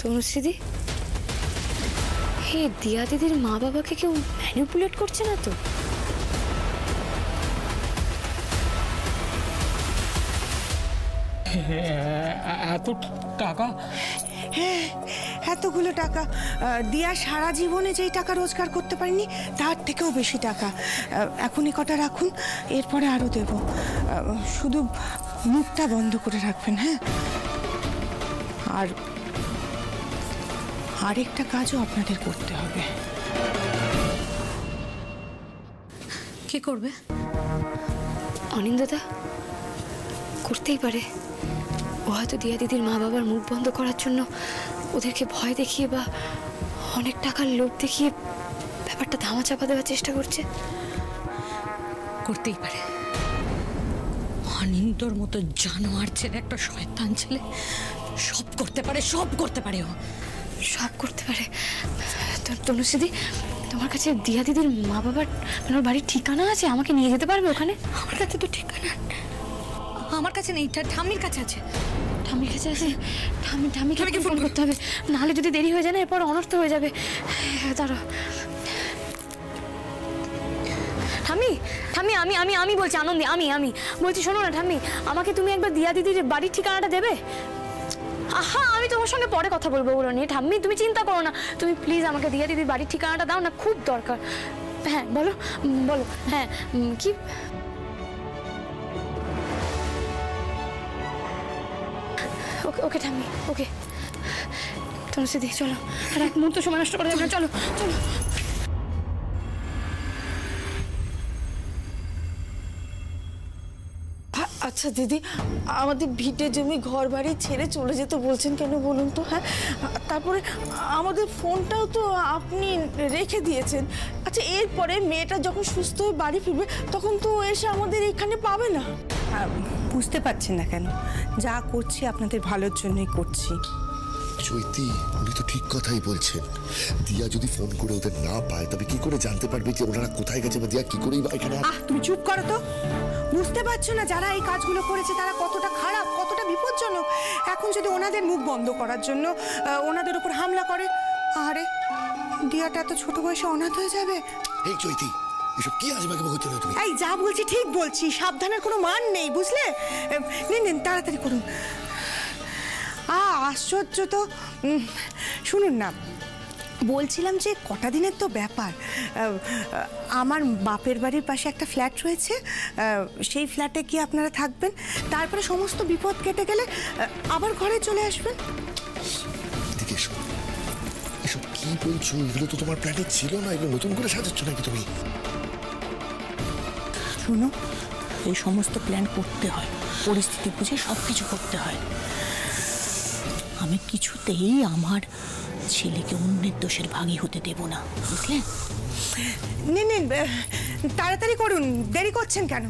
তনুশ্রীদি, হে দিয়া দিদির মা বাবাকে কেউ ম্যানিপুলেট করছে না তো? এত টাকা? হ্যাঁ, এতগুলো টাকা। দিয়া সারা জীবনে যেই টাকা রোজগার করতে পারিনি তার থেকেও বেশি টাকা। এখনই কটা রাখুন, এরপরে আরো দেব। শুধু মুখটা বন্ধ করে রাখবেন। হ্যাঁ, আর আরেকটা কাজও আপনাদের করতে হবে। কি করবে? অনিন্দদা করতেই পারে। ও হয়তো দিয়া দিদির মা বাবার মুখ বন্ধ করার জন্য ওদেরকে ভয় দেখিয়ে বা অনেক টাকার লোভ দেখিয়ে ব্যাপারটা ধামাচাপা দেওয়ার চেষ্টা করছে। করতেই পারে। অনিন্দর মতো জানোয়ার ছেলে, একটা শয়তান ছেলে, সব করতে পারে, সব করতে পারে। ও সব করতে পারে। তনুশ্রীদি, তোমার কাছে দিয়া দিদির মা বাবার মানে ওর বাড়ির ঠিকানা আছে? আমাকে নিয়ে যেতে পারবে ওখানে? আমার কাছে তো ঠিকানা আমার কাছে নেই, ঠাম্মির কাছে আছে। ঠাম্মির কাছে আছে? ঠাম্মিকে ফোন করতে হবে, নাহলে যদি দেরি হয়ে যায় না এরপর অনর্থ হয়ে যাবে। দাঁড়াও ঠাম্মি, ঠাম্মি আমি আমি আমি বলছি আনন্দী, আমি বলছি শোনো না ঠাম্মি, আমাকে তুমি একবার দিয়া দিদির বাড়ির ঠিকানাটা দেবে? আহা, আমি তোমার সঙ্গে পরে কথা বলবো ওগুলো নিয়ে। ঠাম্মি তুমি চিন্তা করো না, তুমি প্লিজ আমাকে দিয়া দিদির বাড়ির ঠিকানাটা দাও না, খুব দরকার। হ্যাঁ বলো বলো। হ্যাঁ কি? ওকে ওকে ঠাম্মি, ওকে। তনুশ্রীদি চলো, আর এক মুহূর্ত সময় নষ্ট করা যাবে না, চলো চলো। আচ্ছা দিদি, আমাদের ভিটে জমি ঘর বাড়ি ছেড়ে চলে যেতে বলছেন কেন বলুন তো? হ্যাঁ, তারপরে আমাদের ফোনটাও তো আপনি রেখে দিয়েছেন। আচ্ছা, এরপরে মেয়েটা যখন সুস্থ হয়ে বাড়ি ফিরবে তখন তো এসে আমাদের এখানে পাবে না। বুঝতে পারছেন না কেন? যা করছি আপনাদের ভালোর জন্যই করছি। চৈতি, উনি তো ঠিক কথাই বলছেন। দিয়া যদি ফোন করে ওদের না পায় তবে কি করে জানতে পারবে যে ওনারা কোথায় গেছে বা দিয়া কি করেই বা এখানে? তুমি চুপ করো তো। বুঝতে পারছো না যারা এই কাজগুলো করেছে তারা কতটা খারাপ, কতটা বিপজ্জনক? এখন যদি ওনাদের মুখ বন্ধ করার জন্য ওনাদের উপর হামলা করে, আরে দিয়াটা এত ছোট বয়সে অনাথ হয়ে যাবে। এই চৈতি, এসব কি আজবাকে বলছো তুমি? এই যা বলছি ঠিক বলছি, সাবধানের কোনো মান নেই, বুঝলে? নিন তাড়াতাড়ি করুন। আশ্চর্য তো। শুনুন না, বলছিলাম যে কটা দিনের তো ব্যাপার। আমার বাপের বাড়ির পাশে একটা ফ্ল্যাট রয়েছে, সেই ফ্ল্যাটে কি আপনারা থাকবেন? তারপরে সমস্ত বিপদ কেটে গেলে আবার ঘরে চলে আসবেন। এদিকে এসো। এসব কি বলছো? এগুলো তো তোমার প্ল্যানে ছিল না, এগুলো নতুন করে সাজাচ্ছ নাকি তুমি? শোনো, এই সমস্ত প্ল্যান করতে হয়, পরিস্থিতি বুঝে সব কিছু করতে হয়। আমি কিছুতেই আমার ছেলেকে অন্যের দোষের ভাগী হতে দেব না, বুঝলে? নিন নিন, তাড়াতাড়ি করুন, দেরি করছেন কেন?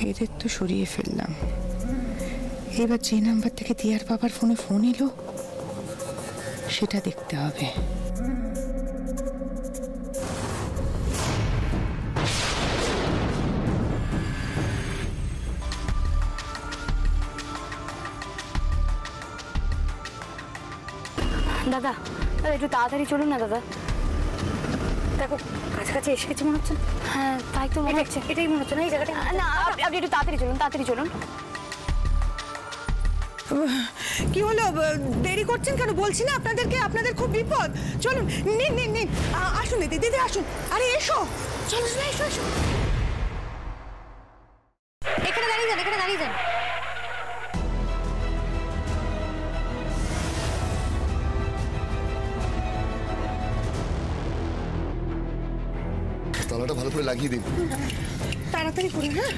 এদের তো সরিয়ে ফেললাম, এবার যে নাম্বার থেকে দিয়ার বাবার ফোনে ফোন এলো সেটা দেখতে হবে। দাদা একটু তাড়াতাড়ি চলুন না দাদা। দেখো কাছাকাছি এসে গেছে মনে হচ্ছে। হ্যাঁ তাই তো মনে হচ্ছে, এটাই মনে হচ্ছে না এই জায়গাটা। না আপনি একটু তাড়াতাড়ি চলুন, তাড়াতাড়ি চলুন। কি হলো, দেরি করছেন কেন? বলছি না আপনাদেরকে, আপনাদের খুব বিপদ। চলুন, নিন নিন নিন, আসুন দিদি, দিদি আসুন। আরে এসো, চলো চলো, এসো এসো। এখানে দাঁড়িয়ে যান, এখানে দাঁড়িয়ে যান। তালাটা ভালো করে লাগিয়ে দিন। তাড়াতাড়ি করুন। হ্যাঁ,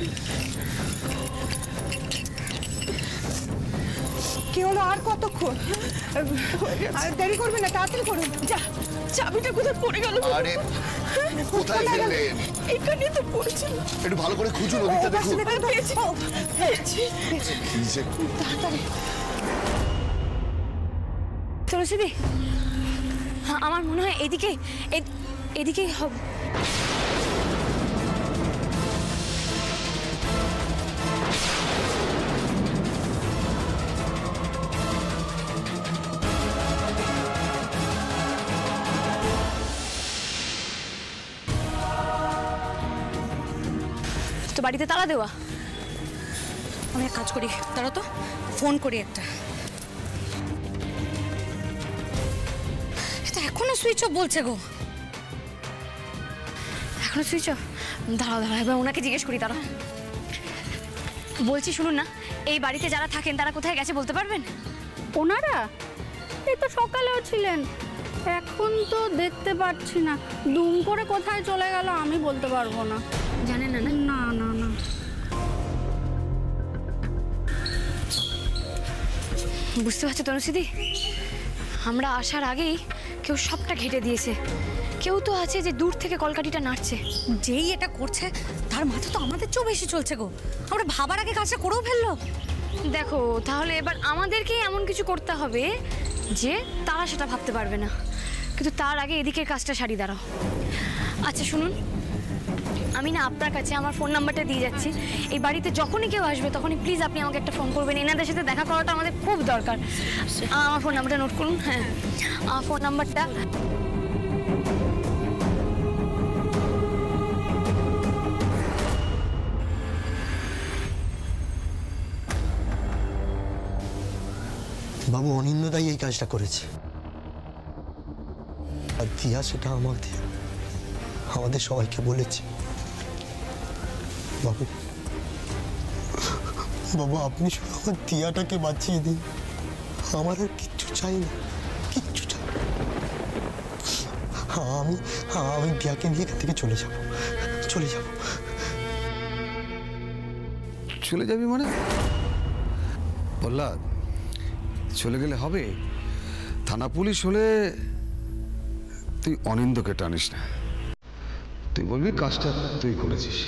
কি হলো, আর কতক্ষণ? দেরি করবেন না, তাড়াতাড়ি করুন। যা, চাবিটা কোথায় পড়ে গেল? আরে কোথায় গেলেন? এখানে তো পড়েছিল। একটু ভালো করে খুঁজুন, ওদিকটা দেখুন। তাড়াতাড়ি। তুলসীদি, আমার মনে হয় এদিকেই হবে। তো বাড়িতে তালা দেওয়া। আমি এক কাজ করি, দাঁড়া তো ফোন করি একটা। এটা এখনো সুইচ অফ বলছে গো। এখনো সুইচ অফ? দাঁড়াও দাঁড়াও, এবার ওনাকে জিজ্ঞেস করি। দাঁড়াও বলছি, শুনুন না, এই বাড়িতে যারা থাকেন তারা কোথায় গেছে বলতে পারবেন? ওনারা এই তো সকালেও ছিলেন, এখন তো দেখতে পাচ্ছি না। দুম করে কোথায় চলে গেল আমি বলতে পারবো না। জানেন না? না না না। বুঝতে পারছো তনুশ্রীদি, আমরা আসার আগেই কেউ সবটা ঘেটে দিয়েছে। কেউ তো আছে যে দূর থেকে কলকাঠিটা নাড়ছে। যেই এটা করছে তার মাথা তো আমাদের চেয়েও বেশি চলছে গো। আমরা ভাবার আগে কাজটা করেও ফেললো। দেখো, তাহলে এবার আমাদেরকেই এমন কিছু করতে হবে যে তারা সেটা ভাবতে পারবে না। কিন্তু তার আগে এদিকের কাজটা সারি। দাঁড়াও। আচ্ছা শুনুন, আমি না আপনার কাছে আমার ফোন নাম্বারটা দিয়ে যাচ্ছি। এই বাড়িতে যখনই কেউ আসবে তখনই প্লিজ আপনি আমাকে একটা ফোন করবেন। এনাদের সাথে দেখা করাটা আমাদের খুব দরকার। আমার ফোন নাম্বারটা নোট করুন। হ্যাঁ, আমার ফোন নাম্বারটা বাবু অনিন্দ্যদাই এই কাজটা করেছে, আর দিয়া সেটা আমাদের সবাইকে বলেছে। বাবু বাবু আপনি শুধু আমার দিয়াটাকে বাঁচিয়ে দিন, আমার আর কিচ্ছু চাই না, কিচ্ছু চাই না। আমি দিয়াকে নিয়ে এখান থেকে চলে যাব। চলে যাবি মানে? প্রহ্লাদ, চলে গেলে হবে? থানা পুলিশ হলে তুই অনিন্দকে টানিস না, তুই বলবি কাজটা তুই করেছিস।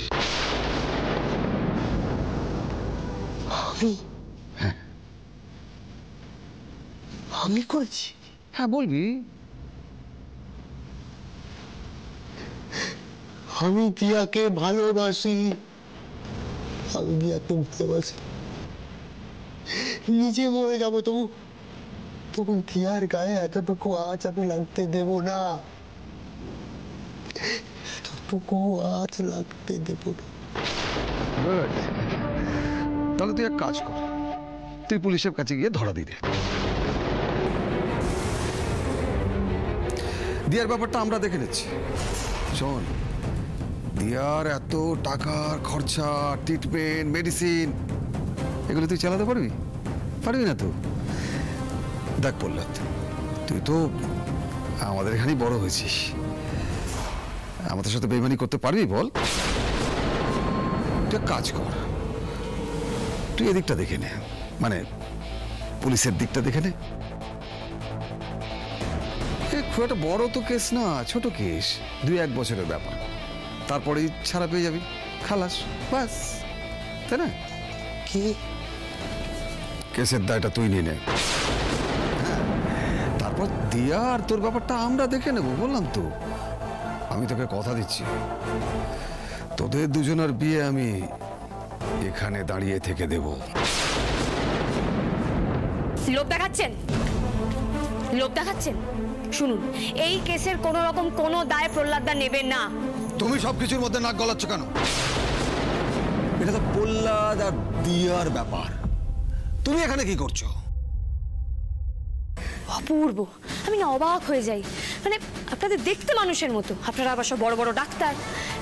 হ্যাঁ, আমি করেছি? হ্যাঁ বলবি। আমি দিয়াকে ভালোবাসি, নিজে মরে যাবো তবু দিয়ার গায়ে এতটুকু আঁচ আমি লাগতে দেব না, এতটুকু আঁচ লাগতে দেব না। গুড, তাহলে তুই এক কাজ কর, তুই পুলিশের কাছে গিয়ে ধরা দিয়ে দে। দিয়ার ব্যাপারটা আমরা দেখে নিচ্ছি। শোন, দিয়ার এত টাকার খরচা, ট্রিটমেন্ট, মেডিসিন, এগুলো তুই চালাতে পারবি? পারবি না তো? দেখ প্রহ্লাদ, তুই তো আমাদের এখানেই বড় হয়েছিস, আমাদের সাথে বেইমানি করতে পারবি বল? তুই কাজ কর, তুই এদিকটা দেখে নে, মানে পুলিশের দিকটা দেখে নে। খুব একটা বড় তো কেস না, ছোট কেস, 2-1 বছরের ব্যাপার, তারপরেই ছাড়া পেয়ে যাবি, খালাস, বাস, তাই না? কি কেসের দায়টা তুই নিয়ে নে, তারপর দিয়া আর তোর ব্যাপারটা আমরা দেখে নেবো, বললাম তো। আমি তোকে কথা দিচ্ছি, তোদের দুজনের বিয়ে আমি এখানে দাঁড়িয়ে থেকে দেব। লোভ দেখাচ্ছেন? শুনুন, এই কেসের কোনো রকম কোনো দায় প্রহ্লাদদা নেবেন না। তুমি সবকিছুর মধ্যে নাক গলাচ্ছ কেন? এটা তো প্রহ্লাদ আর দিয়ার ব্যাপার, তুমি এখানে কি করছো? অপূর্ব, আমি না অবাক হয়ে যাই। মানে আপনাদের দেখতে মানুষের মতো, আপনারা আবার সব বড় বড় ডাক্তার,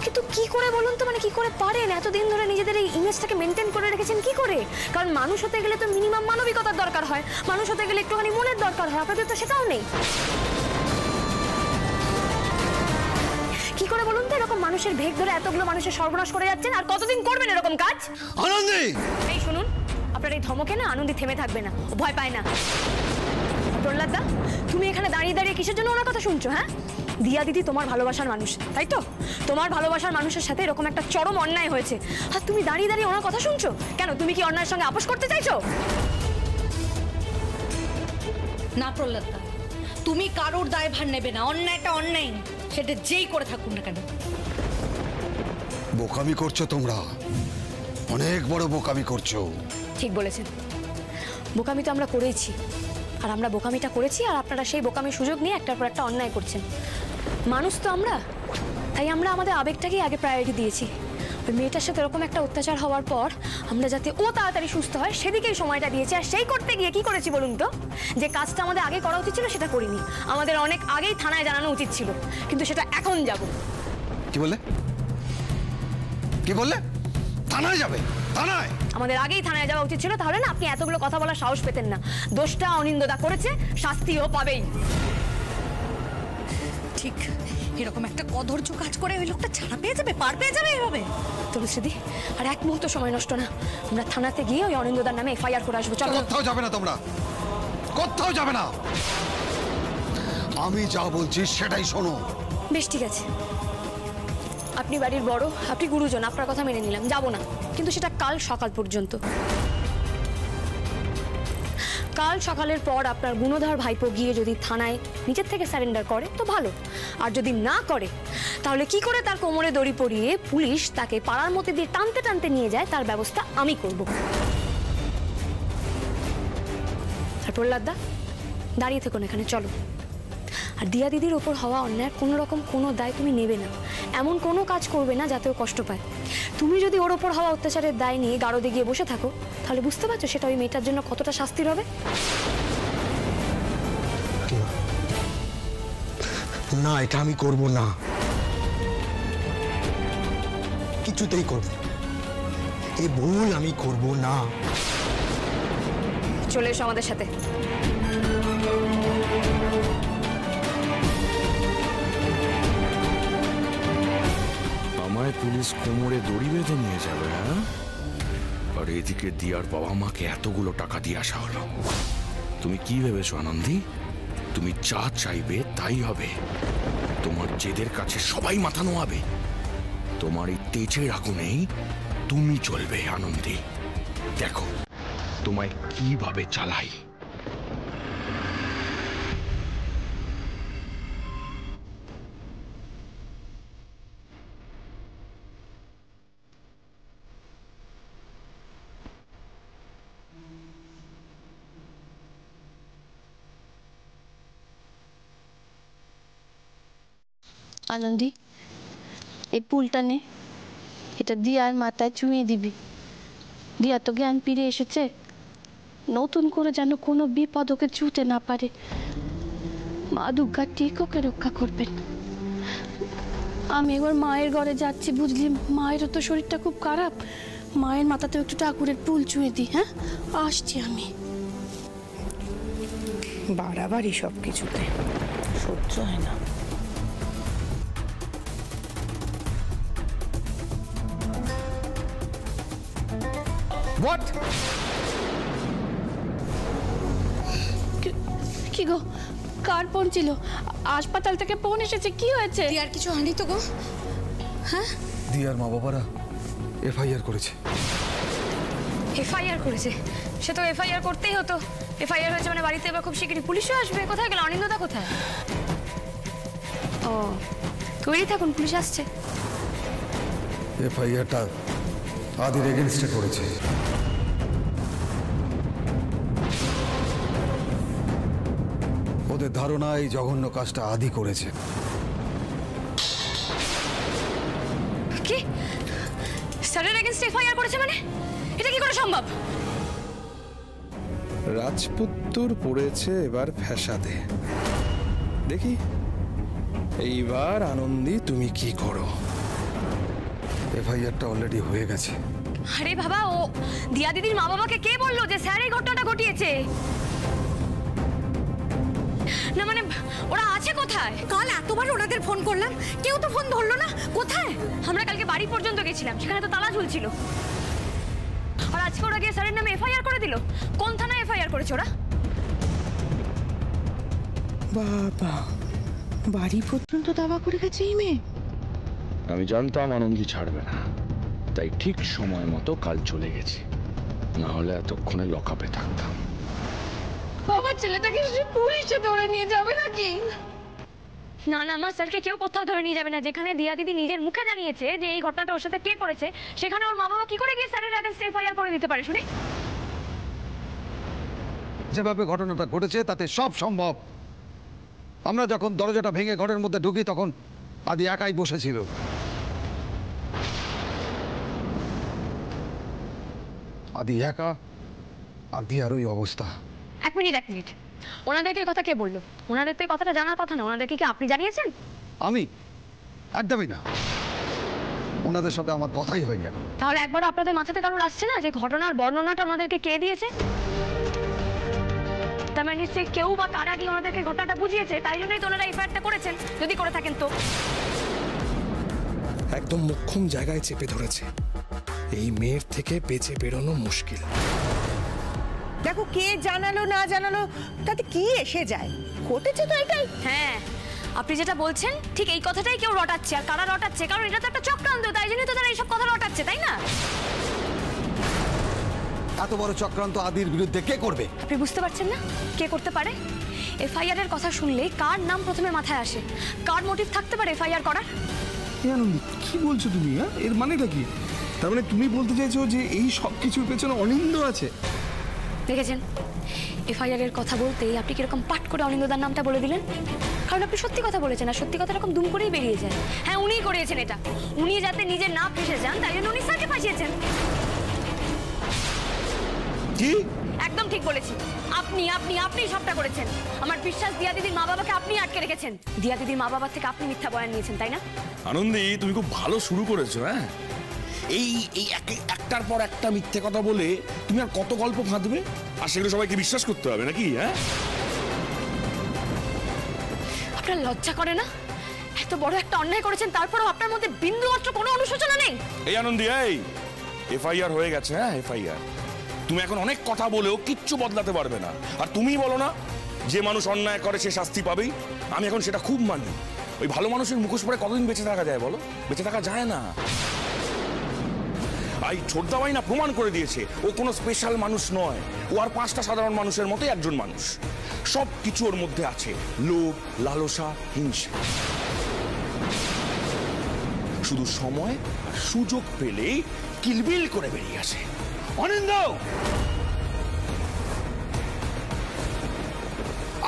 কিন্তু কি করে বলুন তো, মানে কি করে পারেন এতদিন ধরে নিজেদের এই ইমেজটাকে মেনটেন করে রেখেছেন? কি করে? কারণ মানুষ হতে গেলে তো মিনিমাম মানবিকতার দরকার হয়, মানুষ হতে গেলে একটুখানি মনের দরকার হয়, আপনাদের তো সেটাও নেই। কি করে বলুন তো এরকম মানুষের ভেগ ধরে এতগুলো মানুষের সর্বনাশ করে যাচ্ছেন? আর কতদিন করবেন এরকম কাজ? আনন্দী, এই শুনুন, আপনার এই ধমকে না আনন্দী থেমে থাকবে না, ও ভয় পায় না। প্রহ্লাদদা, তুমি এখানে দাঁড়িয়ে দাঁড়িয়ে কিসের জন্য ওনার কথা শুনছো? হ্যাঁ, দিয়া দিদি তোমার ভালোবাসার মানুষ, তাই তো? তোমার ভালোবাসার মানুষের সাথে এরকম একটা চরম অন্যায় হয়েছে, আর তুমি দাঁড়িয়ে দাঁড়িয়ে ওনার কথা শুনছো কেন? তুমি কি অন্যায়ের সঙ্গে আপোষ করতে চাইছো? না প্রহ্লাদদা, তুমি কারোর দায়ভার নেবে না, অন্যায়টা অন্যায়, সেটা যেই করে থাকুন না কেন। বোকামি করছো তোমরা, অনেক বড় বোকামি করছো। ঠিক বলেছেন, বোকামি তো আমরা করেইছি, আর আমরা বোকামিটা করেছি, আর আপনারা সেই বোকামির সুযোগ নিয়ে একটার পর একটা অন্যায় করছেন। মানুষ তো আমরা, তাই আমরা আমাদের আবেগটাকেই আগে প্রায়োরিটি দিয়েছি। ওই মেয়েটার সাথে এরকম একটা অত্যাচার হওয়ার পর আমরা যাতে ও তাড়াতাড়ি সুস্থ হয় সেদিকেই সময়টা দিয়েছি। আর সেই করতে গিয়ে কি করেছি বলুন তো? যে কাজটা আমাদের আগে করা উচিত ছিল সেটা করিনি। আমাদের অনেক আগেই থানায় জানানো উচিত ছিল, কিন্তু সেটা এখন যাব। কি বললে? কি বললে? থানায় যাবে? থানায়? আমাদের আগেই থানায় যাওয়া উচিত ছিল, তাহলে না আপনি এতগুলো কথা বলার সাহস পেতেন না। দোষটা অনিন্দদা করেছে, শাস্তিও পাবেই। ঠিক এরকম একটা কদর্য কাজ করে ওই লোকটা ছাড়া পেয়ে যাবে, পার পেয়ে যাবে এভাবে। তুলসীদি, আর এক মুহূর্ত সময় নষ্ট না, আমরা থানাতে গিয়ে ওই অনিন্দদার নামে এফআইআর করে আসবো। চলো। কোথাও যাবে না তোমরা, কোথাও যাবে না। আমি যা বলছি সেটাই শোনো। বেশ, ঠিক আছে, আপনি বাড়ির বড়, আপনি গুরুজন, আপনার কথা মেনে নিলাম, যাব না, কিন্তু সেটা কাল সকাল পর্যন্ত। কাল সকালের পর আপনার গুণধর ভাইপো গিয়ে যদি থানায় নিজের থেকে সারেন্ডার করে তো ভালো, আর যদি না করে তাহলে কি করে তার কোমরে দড়ি পরিয়ে পুলিশ তাকে পাড়ার মধ্যে দিয়ে টানতে টানতে নিয়ে যায় তার ব্যবস্থা আমি করব। আর প্রহ্লাদদা, দাঁড়িয়ে থেকো না এখানে, চলো। আর দিয়া দিদির ওপর হওয়া অন্যায় কোনো রকম কোনো দায় তুমি নেবে না, এমন কোনো কাজ করবে না যাতে ও কষ্ট পায়। তুমি যদি ওর ওপর হওয়া অত্যাচারের দায় নিয়ে গাড়োতে গিয়ে বসে থাকো তাহলে বুঝতে পারছো সেটা ওই মেয়েটার জন্য কতটা শাস্তির হবে। না, এটা আমি করব না, কিছুতেই করব না। এই ভুল আমি করব না। চলে এসো আমাদের সাথে। আমায় পুলিশ কোমরে দড়ি বেঁধে নিয়ে যাবে, হ্যাঁ? আর এদিকে দিয়ার বাবা মাকে এতগুলো টাকা দিয়ে আসা হলো। তুমি কি ভেবেছো আনন্দী? তুমি যা চাইবে তাই হবে? তোমার জেদের কাছে সবাই মাথা নোয়াবে? তোমার এই তেজের আগুনেই তুমি চলবে আনন্দী। দেখো তোমায় কিভাবে চালাই। আনন্দি, এই পুলটা নে, এটা দিয়ার মাথায় চুঁয়ে দিবি। দিয়া তো জ্ঞান ফিরে এসেছে, নতুন করে যেন কোনো বিপদ ওকে ছুঁতে না পারে। মা দুর্গা ঠিক ওকে রক্ষা করবেন। আমি এবার মায়ের ঘরে যাচ্ছি, বুঝলি? মায়েরও তো শরীরটা খুব খারাপ, মায়ের মাথাতে একটু ঠাকুরের ফুল চুঁয়ে দিই। হ্যাঁ, আসছি আমি। বাড়াবাড়ি সব কিছুতে সহ্য হয় না। হোয়াট? কি গো, কার ফোন ছিল? হাসপাতাল থেকে ফোন এসেছে, কি হয়েছে? আর কিছু হয়নি তো গো? হ্যাঁ, দিয়ার মা বাবারা এফআইআর করেছে। এফআইআর করেছে? সে তো এফআইআর করতেই হতো। এফআইআর হয়েছে মানে বাড়িতে এবার খুব শিগগিরই পুলিশও আসবে। কোথায় গেল অনিন্দদা? কোথায়? ও, তৈরি থাকুন, পুলিশ আসছে। এফআইআরটা আদির এগেনস্টে করেছে। ওদের ধারণা এই জঘন্য কাজটা আদি করেছে। কি? স্যারের এগেইনস্ট এফআইআর করেছে মানে? এটা কি করে সম্ভব? রাজপুত্তর পড়েছে এবার ফ্যাসাদে। দেখি এইবার আনন্দী তুমি কি করো। এফআইআরটা অলরেডি হয়ে গেছে। আরে বাবা, ও দিয়া দিদির মা বাবাকে কে বললো যে স্যার এই ঘটনাটা ঘটিয়েছে? না মানে ওরা আছে কোথায়? কাল এতবার ওনাদের ফোন করলাম, কেউ তো ফোন ধরলো না। কোথায়? আমরা কালকে বাড়ি পর্যন্ত গেছিলাম, সেখানে তো তালা ঝুলছিল। আর আজকে ওরা গিয়ে স্যারের নামে এফআইআর করে দিল। কোন থানায় এফআইআর করেছে ওরা? বাবা, বাড়ি পর্যন্ত দাবা করে গেছে এই মেয়ে। আমি জানতাম আনন্দী ছাড়বে না, তাই ঠিক সময় মতো কাল চলে গেছি, না হলে এতক্ষণে লকআপে থাকতাম। বাবার ছেলেটাকে পুলিশে ধরে নিয়ে যাবে নাকি? না না মা, স্যারকে কেউ কোথাও ধরে নিয়ে যাবে না। যেখানে দিয়া দিদি নিজের মুখে জানিয়েছে যে এই ঘটনাটা ওর সাথে কে করেছে, সেখানে ওর মা বাবা কি করে গিয়ে স্যারের এগেইনস্টে এফআইআর করে দিতে পারে শুনি? যেভাবে ঘটনাটা ঘটেছে তাতে সব সম্ভব। আমরা যখন দরজাটা ভেঙে ঘরের মধ্যে ঢুকি তখন আদি একাই বসেছিল। আদি একা, আদি আর ওই অবস্থা। এক মিনিট, ওনাদেরকে এই কথা কে বললো? ওনাদের তো এই কথাটা জানার কথা না। ওনাদেরকে কি আপনি জানিয়েছেন? আমি একদমই না, ওনাদের সাথে আমার কথাই হয়ে গেল। তাহলে একবার আপনাদের মাথাতে কারোর আসছে না যে ঘটনার বর্ণনাটা ওনাদেরকে কে দিয়েছে? তার মানে নিশ্চয়ই কেউ বা কারা কি ওনাদেরকে ঘটনাটা বুঝিয়েছে, তাই জন্যই তো ওনারা এফআইআরটা করেছেন, যদি করে থাকেন তো। একদম মোক্ষম জায়গায় চেপে ধরেছে। এই মেয়ের থেকে বেঁচে বেরোনো মুশকিল। দেখো, কে জানালো না জানালো তাতে কি এসে যায়, ঘটেছে তো এটাই। হ্যাঁ, আপনি যেটা বলছেন ঠিক এই কথাটাই কেউ রটাচ্ছে। আর কারা রটাচ্ছে? কারণ এটা তো একটা চক্রান্ত, তাই জন্যই তো তারা এইসব কথা রটাচ্ছে, তাই না? এত বড় চক্রান্ত আদির বিরুদ্ধে কে করবে? আপনি বুঝতে পারছেন না কে করতে পারে? এফআইআর এর কথা শুনলেই কার নাম প্রথমে মাথায় আসে? কার মোটিভ থাকতে পারে এফআইআর করার? আনন্দি, কি বলছো তুমি? এর মানেটা কি? তার মানে তুমি বলতে চাইছো যে এই সব কিছুর পেছনে অনিন্দ আছে? দেখেছেন, এফআইআর এর কথা বলতেই আপনি কিরকম পাট করে অনিন্দদার নামটা বলে দিলেন। কারণ আপনি সত্যি কথা বলেছেন, আর সত্যি কথা এরকম দুম করেই বেরিয়ে যায়। হ্যাঁ, উনিই করিয়েছেন এটা। উনি যাতে নিজে না ফেসে যান, তাই জন্য উনি স্যারকে ফাঁসিয়েছেন। কি? একদম ঠিক বলেছি। আপনি আপনি আপনি সবটা করেছেন। আমার বিশ্বাস, দিয়া দিদির মা বাবাকে আপনি আটকে রেখেছেন। দিয়া দিদির মা বাবার থেকে আপনি মিথ্যা বয়ান নিয়েছেন, তাই না? আনন্দি, তুমি খুব ভালো শুরু করেছো। হ্যাঁ, এই এই একটার পর একটা মিথ্যে কথা বলে তুমি আর কত গল্প ফাঁদবে, আর সেগুলো সবাইকে বিশ্বাস করতে হবে নাকি? হ্যাঁ, আপনার লজ্জা করে না? এত বড় একটা অন্যায় করেছেন, তারপরেও আপনার মধ্যে বিন্দু মাত্র কোনো অনুশোচনা নেই? এই আনন্দি, এই এফআইআর হয়ে গেছে। হ্যাঁ, এফআইআর। তুমি এখন অনেক কথা বলেও কিচ্ছু বদলাতে পারবে না। আর তুমি বলো না যে মানুষ অন্যায় করে সে শাস্তি পাবেই। আমি এখন সেটা খুব মানি। ওই ভালো মানুষের মুখোশ পরে কতদিন বেঁচে থাকা যায় বলো? বেঁচে থাকা যায় না। এই ছোটদাবাই না প্রমাণ করে দিয়েছে ও কোনো স্পেশাল মানুষ নয়। ও আর 5টা সাধারণ মানুষের মতোই একজন মানুষ। সব কিছু ওর মধ্যে আছে, লোভ, লালসা, হিংসা। শুধু সময় আর সুযোগ পেলেই কিলবিল করে বেরিয়ে আসে। অনিন্দ,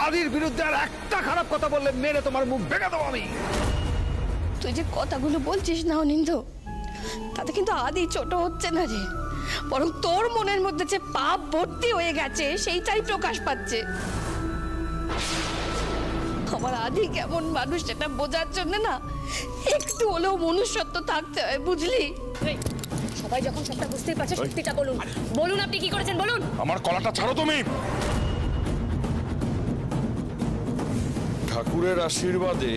আদির বিরুদ্ধে আর একটা খারাপ কথা বললে মেরে তোমার মুখ ভেঙে দেবো আমি। তুই যে কথাগুলো বলছিস না অনিন্দ, তাতে কিন্তু আদি ছোট হচ্ছে না রে, বরং তোর মনের মধ্যে যে পাপ ভর্তি হয়ে গেছে সেইটাই প্রকাশ পাচ্ছে। আমার আদি কেমন মানুষ সেটা বোঝার জন্য না একটু হলেও মনুষ্যত্ব থাকতে হয়, বুঝলি? সবাই যখন সবটা বুঝতেই পারছে, সত্যিটা বলুন। বলুন আপনি কি করেছেন, বলুন। আমার কলাটা ছাড়ো তুমি। ঠাকুরের আশীর্বাদে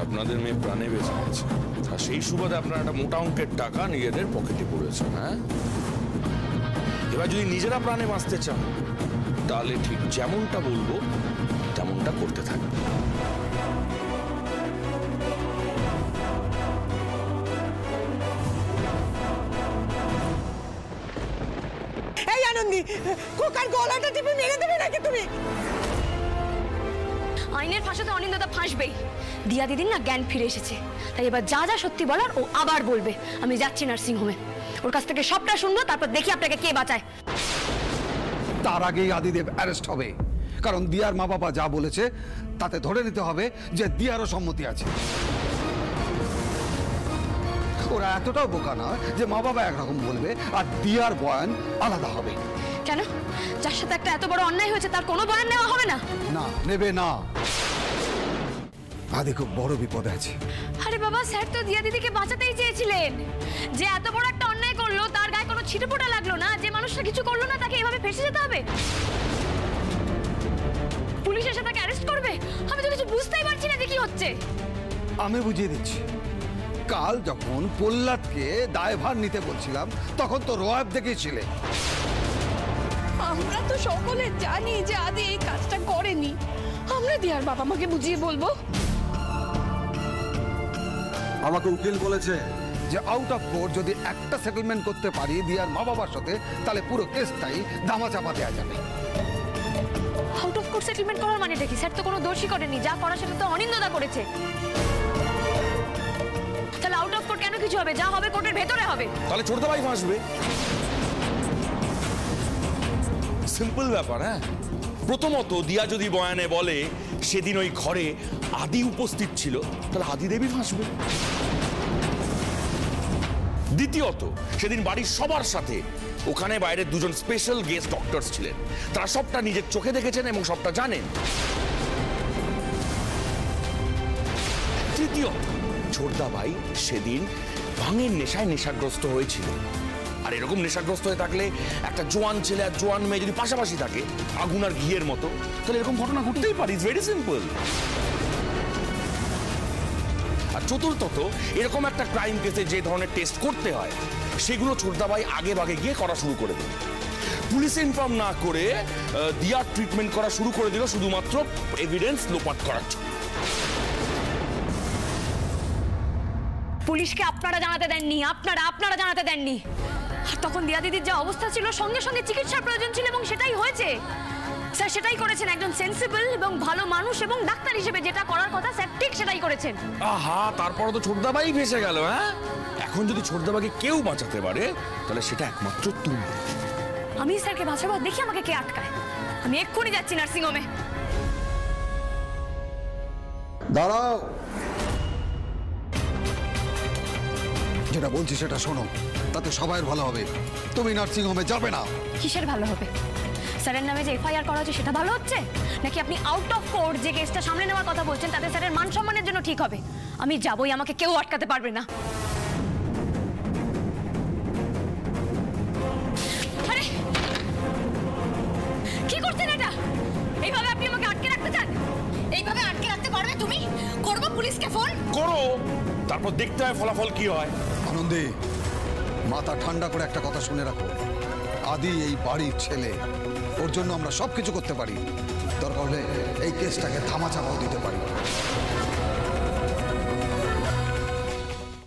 আপনাদের মেয়ে প্রাণে বেঁচে গেছে, আর সেই সুবাদে আপনারা একটা মোটা অঙ্কের টাকা নিজেদের পকেটে পড়েছে। হ্যাঁ, এবার যদি নিজেরা প্রাণে বাঁচতে চান তাহলে ঠিক যেমনটা বলবো তেমনটা করতে থাকবে। এই আনন্দি, কোকার গলাটা টিপে মেরে দেবে নাকি তুমি? আইনের ফাঁসতে অনিন্দতা ফাঁসবেই। দিয়া দিদির না জ্ঞান ফিরে এসেছে, তাই এবার যা যা সত্যি বলার ও আবার বলবে। আমি যাচ্ছি নার্সিংহোমে, ওর কাছ থেকে সবটা শুনবো, তারপর দেখি আপনাকে কে বাঁচায়। তার আগেই আদিদেব অ্যারেস্ট হবে, কারণ দিয়ার মা বাবা যা বলেছে তাতে ধরে নিতে হবে যে দিয়ারও সম্মতি আছে। ওরা এতটাও বোকা নয় যে মা বাবা একরকম বলবে আর দিয়ার বয়ান আলাদা হবে। কেন? যার সাথে একটা এত বড় অন্যায় হয়েছে তার কোনো বয়ান নেওয়া হবে না? না, নেবে না। আদি খুব বড় বিপদে আছে। আরে বাবা, স্যার তো দিয়া দিদিকে বাঁচাতেই চেয়েছিলেন। যে এত বড় একটা অন্যায় করলো তার গায়ে কোনো ছিটেফোঁটা লাগলো না, যে মানুষটা কিছু করলো না তাকে এভাবে ফেঁসে যেতে হবে? পুলিশ এসে তাকে অ্যারেস্ট করবে? আমি তো কিছু বুঝতেই পারছি না যে কি হচ্ছে। আমি বুঝিয়ে দিচ্ছি। কাল যখন প্রহ্লাদকে দায়ভার নিতে বলছিলাম তখন তো রোয়াব দেখেছিলে। আমরা তো সকলে জানি যে আদি এই কাজটা করেনি। আমরা দিয়ার বাবা মাকে বুঝিয়ে বলবো। আমাকে উকিল বলেছে যে আউট অফ কোর্ট যদি একটা সেটেলমেন্ট করতে পারি দিয়ার মা বাবার সাথে, তাহলে পুরো কেসটাই ধামাচাপা দেওয়া যাবে। আউট অফ কোর্ট সেটেলমেন্ট করার মানে দেখি স্যার তো কোনো দোষই করেনি, যা করা সেটা তো অনিন্দদা করেছে। তাহলে আউট অফ কোর্ট কেন কিছু হবে? যা হবে কোর্টের ভেতরে হবে। তাহলে ছোটদাবাই ফাঁসবে। সিম্পল ব্যাপার। হ্যাঁ, প্রথমত দিয়া যদি বয়ানে বলে সেদিন ওই ঘরে আদি উপস্থিত ছিল, তাহলে আদি দেবী ফাঁসবে। দ্বিতীয়ত, সেদিন বাড়ির সবার সাথে ওখানে বাইরে দুজন স্পেশাল গেস্ট ডক্টরস ছিলেন, তারা সবটা নিজের চোখে দেখেছেন এবং সবটা জানেন। তৃতীয়, ছোটদা ভাই সেদিন ভাঙের নেশায় নেশাগ্রস্ত হয়েছিল। আর এরকম নেশাগ্রস্ত হয়ে থাকলে একটা জোয়ান ছেলে আর জোয়ান মেয়ে যদি পাশাপাশি থাকে আগুন আর ঘিয়ের মতো, তাহলে এরকম ঘটনা ঘটতেই পারে। It's very simple. আর চতুর্থত, এরকম একটা ক্রাইম কেসে যে ধরনের টেস্ট করতে হয় সেগুলো ছোটদা ভাই আগে ভাগে গিয়ে করা শুরু করে দেন। পুলিশ ইনফর্ম না করে দিয়ার ট্রিটমেন্ট করা শুরু করে দিল শুধুমাত্র এভিডেন্স লোপাট করার জন্য। পুলিশকে আপনারা জানাতে দেননি, আপনারা জানাতে দেননি। আর তখন দিয়া দিদির যা অবস্থা ছিল, সঙ্গে সঙ্গে চিকিৎসার প্রয়োজন ছিল এবং সেটাই হয়েছে। স্যার সেটাই করেছেন, একজন সেন্সিবল এবং ভালো মানুষ এবং ডাক্তার হিসেবে যেটা করার কথা স্যার ঠিক সেটাই করেছেন। আহা, তারপরে তো ছোটদা ভাই ফেসে গেল। হ্যাঁ, এখন যদি ছোটদা ভাইকে কেউ বাঁচাতে পারে তাহলে সেটা একমাত্র তুমি। আমি স্যারকে বাঁচাবো, দেখি আমাকে কে আটকায়। আমি এক্ষুনি যাচ্ছি নার্সিংহোমে। দাঁড়াও, যেটা বলছি সেটা শোনো, তাতে সবাই ভালো হবে। তুমি নার্সিং হোমে যাবে না। কিসের ভালো হবে? স্যারের নামে যে এফআইআর করা হচ্ছে সেটা ভালো হচ্ছে, নাকি আপনি আউট অফ কোর্ট যে কেসটা সামনে নেওয়ার কথা বলছেন তাতে স্যারের মান সম্মানের জন্য ঠিক হবে? আমি যাবই, আমাকে কেউ আটকাতে পারবে না। আরে কি করছেন এটা? এইভাবে আপনি আমাকে আটকে রাখতে চান? এইভাবে আটকে রাখতে পারবে তুমি? করবো পুলিশকে ফোন। করো, তারপর দেখতে হয় ফলাফল কি হয়। আনন্দে মাথা ঠান্ডা করে একটা কথা শুনে রাখো, আদি এই বাড়ির ছেলে, ওর জন্য আমরা সবকিছু করতে পারি। দরকার হলে এই কেসটাকে থামাচাপাও দিতে পারি।